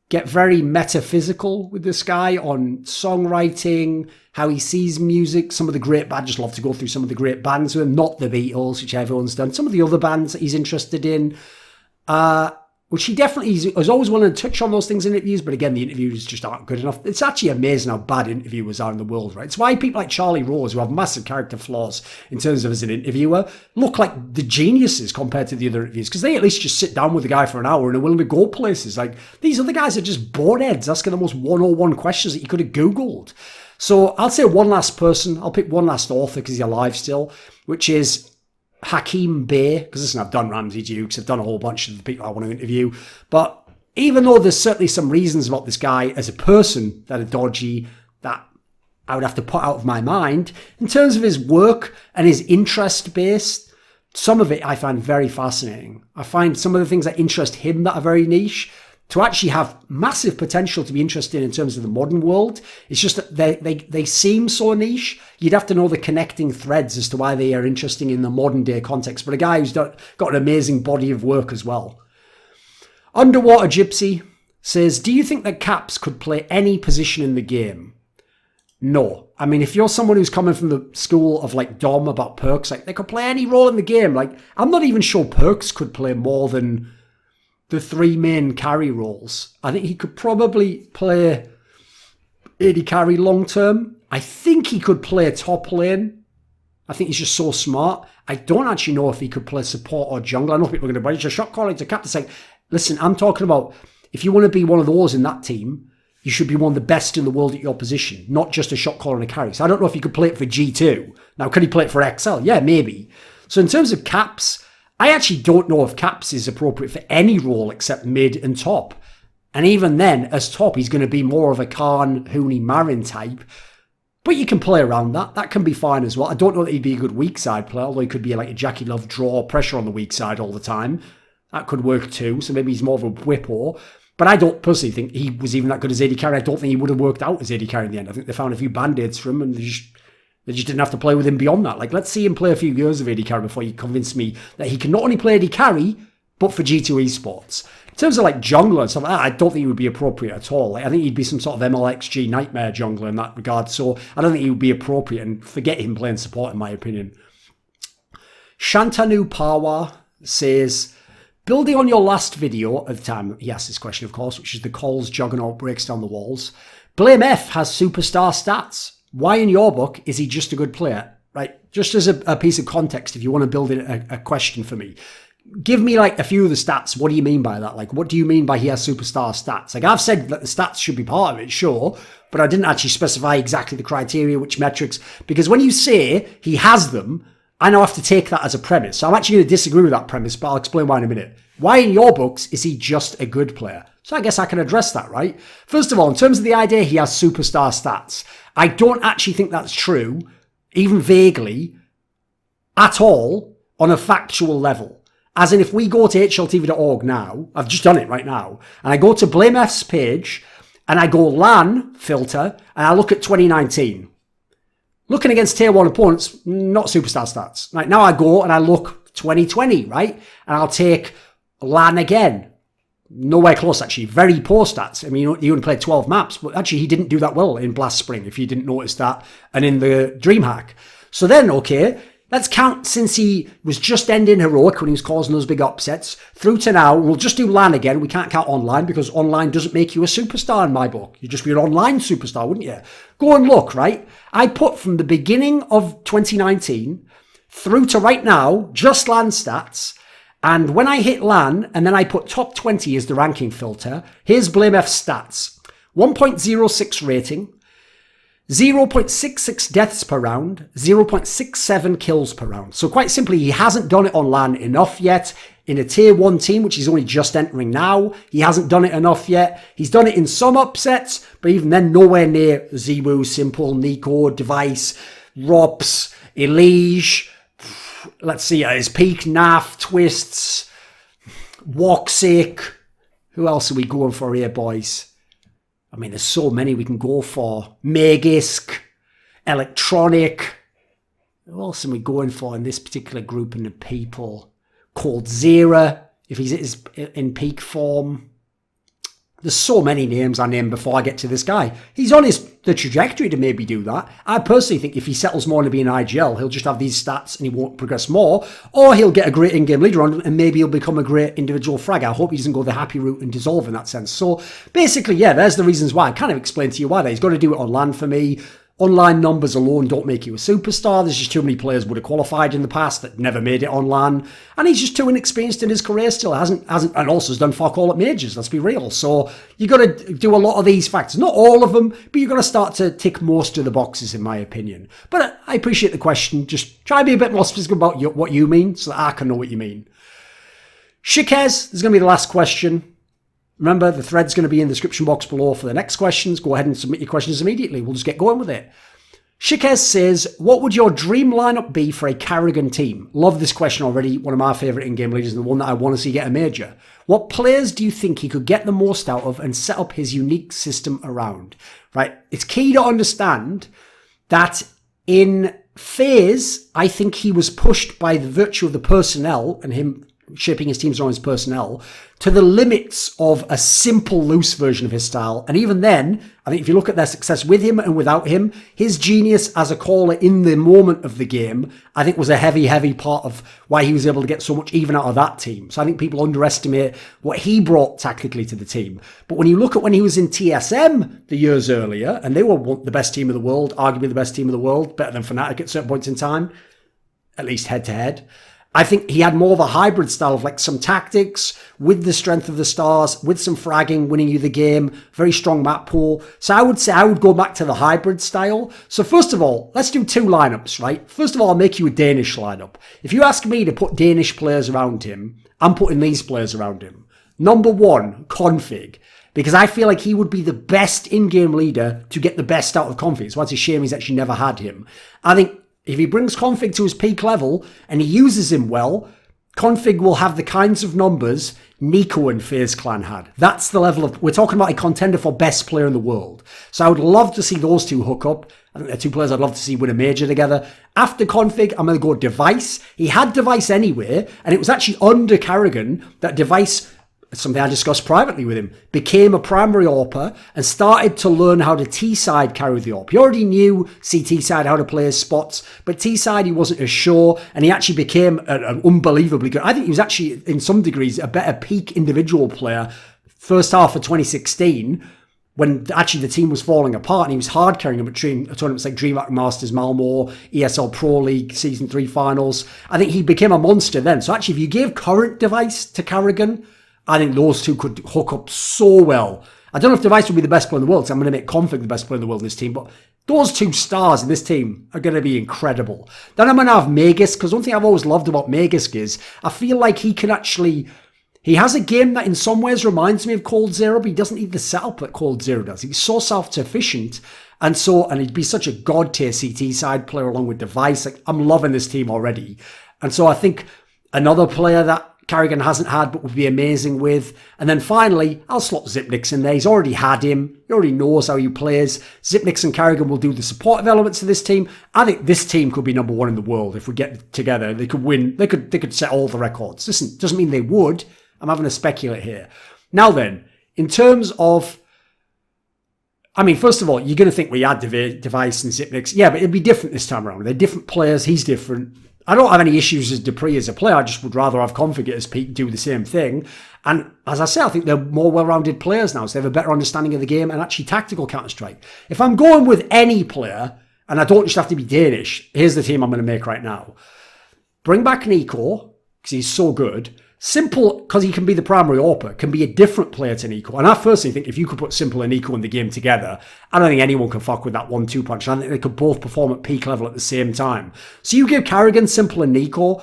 get very metaphysical with this guy on songwriting, how he sees music, some of the great bands. I just love to go through some of the great bands with him, not the Beatles, which everyone's done. Some of the other bands that he's interested in, which he definitely is always willing to touch on those things in interviews, but again, the interviews just aren't good enough. It's actually amazing how bad interviewers are in the world, right? It's why people like Charlie Rose, who have massive character flaws in terms of as an interviewer, look like the geniuses compared to the other interviews, because they at least just sit down with the guy for an hour and are willing to go places. Like, these other guys are just boneheads asking the most 101 questions that you could have Googled. So I'll say one last person. I'll pick one last author because he's alive still, which is Hakeem Bey, because listen, I've done Ramsey Dukes, I've done a whole bunch of the people I want to interview, but even though there's certainly some reasons about this guy as a person that are dodgy, that I would have to put out of my mind, in terms of his work and his interest based, some of it I find very fascinating. I find some of the things that interest him that are very niche to actually have massive potential to be interested in terms of the modern world. It's just that they seem so niche. You'd have to know the connecting threads as to why they are interesting in the modern day context. But a guy who's got an amazing body of work as well. Underwater Gypsy says, do you think that Caps could play any position in the game? No. I mean, if you're someone who's coming from the school of like Dom about Perks, like they could play any role in the game. Like, I'm not even sure Perks could play more than the three main carry roles. I think he could probably play AD carry long term. I think he could play top lane. I think he's just so smart. I don't actually know if he could play support or jungle. I know people are going to buy it. It's a shot calling to captain saying, listen, I'm talking about if you want to be one of those in that team, you should be one of the best in the world at your position, not just a shot caller and a carry. So I don't know if he could play it for G2. Now, could he play it for XL? Yeah, maybe. So in terms of Caps, I actually don't know if Caps is appropriate for any role except mid and top. And even then, as top, he's going to be more of a Khan, Hooney, Marin type. But you can play around that. That can be fine as well. I don't know that he'd be a good weak side player, although he could be like a Jackie Love draw, pressure on the weak side all the time. That could work too. So maybe he's more of a whippo. But I don't personally think he was even that good as AD carry. I don't think he would have worked out as AD carry in the end. I think they found a few band-aids for him and they just didn't have to play with him beyond that. Like, let's see him play a few years of AD carry before you convince me that he can not only play AD carry, but for G2 esports. In terms of like jungler and stuff like that, I don't think he would be appropriate at all. Like, I think he'd be some sort of MLXG nightmare jungler in that regard. So I don't think he would be appropriate, and forget him playing support in my opinion. Shantanu Parwa says, building on your last video at the time he asked this question, of course, which is the calls Juggernaut breaks down the walls. BlameF has superstar stats. Why, in your book, is he just a good player? Right? Just as a piece of context, if you want to build in a question for me, give me like a few of the stats. What do you mean by that? Like, what do you mean by he has superstar stats? Like, I've said that the stats should be part of it, sure, but I didn't actually specify exactly the criteria, which metrics, because when you say he has them, I now have to take that as a premise. So I'm actually going to disagree with that premise, but I'll explain why in a minute. Why, in your books, is he just a good player? So I guess I can address that, right? First of all, in terms of the idea he has superstar stats, I don't actually think that's true, even vaguely, at all, on a factual level. As in, if we go to hltv.org now, I've just done it right now, and I go to BlameF's page, and I go LAN filter, and I look at 2019. Looking against tier 1 opponents, not superstar stats. Right, now I go and I look 2020, right? And I'll take LAN again. Nowhere close, actually. Very poor stats. I mean, he only played 12 maps, but actually he didn't do that well in Blast Spring, if you didn't notice that, and in the DreamHack. So then, okay, let's count since he was just ending Heroic when he was causing those big upsets, through to now. We'll just do LAN again. We can't count online because online doesn't make you a superstar in my book. You'd just be an online superstar, wouldn't you? Go and look, right? I put from the beginning of 2019 through to right now, just LAN stats. And when I hit LAN, and then I put top 20 as the ranking filter, here's BlameF stats. 1.06 rating, 0.66 deaths per round, 0.67 kills per round. So quite simply, he hasn't done it on LAN enough yet. In a tier 1 team, which he's only just entering now, he hasn't done it enough yet. He's done it in some upsets, but even then, nowhere near Ziwu, Simple, Nico, Device, Rops, Elige. Let's see, his peak, Naf, Twists, Woxic. Who else are we going for here, boys? I mean, there's so many we can go for. Magisk, Electronic. Who else are we going for in this particular grouping of people? Called Zera, if he's in peak form. There's so many names I named before I get to this guy. He's on the trajectory to maybe do that. I personally think if he settles more into being IGL, he'll just have these stats and he won't progress more, or he'll get a great in-game leader on and maybe he'll become a great individual frag. I hope he doesn't go the happy route and dissolve in that sense. So basically, yeah, there's the reasons why. I kind of explained to you why. He's got to do it on land for me. Online numbers alone don't make you a superstar. There's just too many players would have qualified in the past that never made it on LAN. And he's just too inexperienced in his career still. Hasn't and also has done fuck all at majors, let's be real. So you got to do a lot of these factors. Not all of them, but you've got to start to tick most of the boxes, in my opinion. But I appreciate the question. Just try and be a bit more specific about what you mean so that I can know what you mean. Shikez, this is going to be the last question. Remember, the thread's going to be in the description box below for the next questions. Go ahead and submit your questions immediately. We'll just get going with it. Shikez says, what would your dream lineup be for a Kerrigan team? Love this question already. One of my favourite in-game leaders and the one that I want to see get a major. What players do you think he could get the most out of and set up his unique system around? Right. It's key to understand that in FaZe, I think he was pushed by the virtue of the personnel and him shaping his teams around his personnel to the limits of a simple, loose version of his style. And even then, I think if you look at their success with him and without him, his genius as a caller in the moment of the game, I think was a heavy, heavy part of why he was able to get so much even out of that team. So I think people underestimate what he brought tactically to the team. But when you look at when he was in TSM the years earlier, and they were the best team of the world, arguably the best team of the world, better than Fnatic at certain points in time, at least head to head, I think he had more of a hybrid style of like some tactics with the strength of the stars, with some fragging, winning you the game, very strong map pool. So I would say I would go back to the hybrid style. So first of all, let's do two lineups, right? First of all, I'll make you a Danish lineup. If you ask me to put Danish players around him, I'm putting these players around him. Number one, Config. Because I feel like he would be the best in-game leader to get the best out of Config. So it's a shame he's actually never had him. I think if he brings Config to his peak level and he uses him well, Config will have the kinds of numbers Nico and FaZe Clan had. That's the level of... We're talking about a contender for best player in the world. So I would love to see those two hook up. I think they're two players I'd love to see win a major together. After Config, I'm going to go Device. He had Device anyway, and it was actually under Kerrigan that Device... something I discussed privately with him, became a primary AWPer and started to learn how to T-side carry the AWP. He already knew CT-side how to play his spots, but T-side he wasn't as sure, and he actually became an unbelievably good... I think he was actually, in some degrees, a better peak individual player first half of 2016, when actually the team was falling apart and he was hard carrying them at tournaments like DreamHack Masters, Malmo, ESL Pro League, Season 3 finals. I think he became a monster then. So actually, if you gave current Device to Kerrigan, I think those two could hook up so well. I don't know if Device would be the best player in the world, because I'm going to make Config the best player in the world in this team, but those two stars in this team are going to be incredible. Then I'm going to have Magisk, because one thing I've always loved about Magisk is I feel like he can actually... He has a game that in some ways reminds me of Cold Zero, but he doesn't need the setup that Cold Zero does. He's so self-sufficient, and he'd be such a god-tier CT side player along with Device. Like, I'm loving this team already. And so I think another player that Kerrigan hasn't had but would be amazing with. And then finally, I'll slot Xipnix in there. He's already had him. He already knows how he plays. Xipnix and Kerrigan will do the supportive elements of this team. I think this team could be number one in the world if we get together. They could win. They could set all the records. Listen, doesn't mean they would. I'm having to speculate here. Now then, in terms of... I mean, first of all, you're going to think we had Device and Xipnix. Yeah, but it'd be different this time around. They're different players. He's different. I don't have any issues as Dupree as a player. I just would rather have Config at his peak do the same thing. And as I say, I think they're more well-rounded players now, so they have a better understanding of the game and actually tactical Counter-Strike. If I'm going with any player, and I don't just have to be Danish, here's the team I'm going to make right now. Bring back Nico, because he's so good. Simple, because he can be the primary AWPer, can be a different player to Nico. And I personally think if you could put Simple and Nico in the game together, I don't think anyone can fuck with that 1-2 punch. I think they could both perform at peak level at the same time. So you give Kerrigan, Simple and Nico.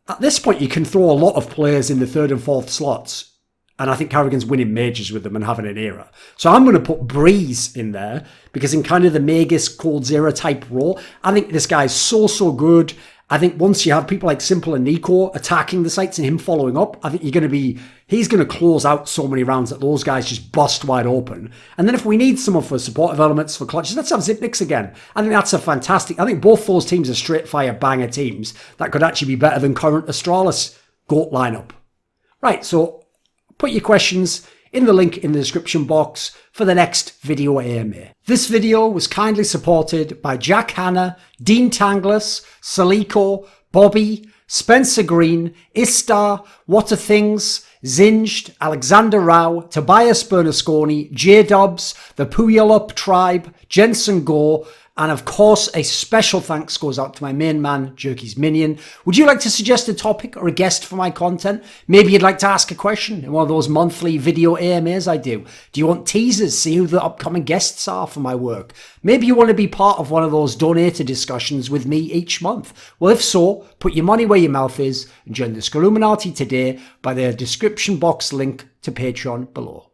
At this point, you can throw a lot of players in the third and fourth slots. And I think Kerrigan's winning majors with them and having an era. So I'm going to put Breeze in there, because in kind of the Magisk Cold Zero type role, I think this guy's so good. I think once you have people like Simple and Nico attacking the sites and him following up, I think he's going to close out so many rounds that those guys just bust wide open. And then if we need someone for supportive elements, for clutches, let's have Xipnix again. I think that's I think both those teams are straight fire banger teams that could actually be better than current Astralis GOAT lineup. Right, so put your questions in the link in the description box for the next video AMA. This video was kindly supported by Jack Hanna, Dean Tanglis, Soliko, Bobby, Spencer Green, Istar, WhattaThings, Xinged, Alexander Rao, Tobias Bernasconi, JDubs, the Puyallup Tribe, Jensen Goh, and of course, a special thanks goes out to my main man, Jerky's Minion. Would you like to suggest a topic or a guest for my content? Maybe you'd like to ask a question in one of those monthly video AMAs I do. Do you want teasers? See who the upcoming guests are for my work? Maybe you want to be part of one of those donator discussions with me each month. Well, if so, put your money where your mouth is and join the Scrilluminati today by the description box link to Patreon below.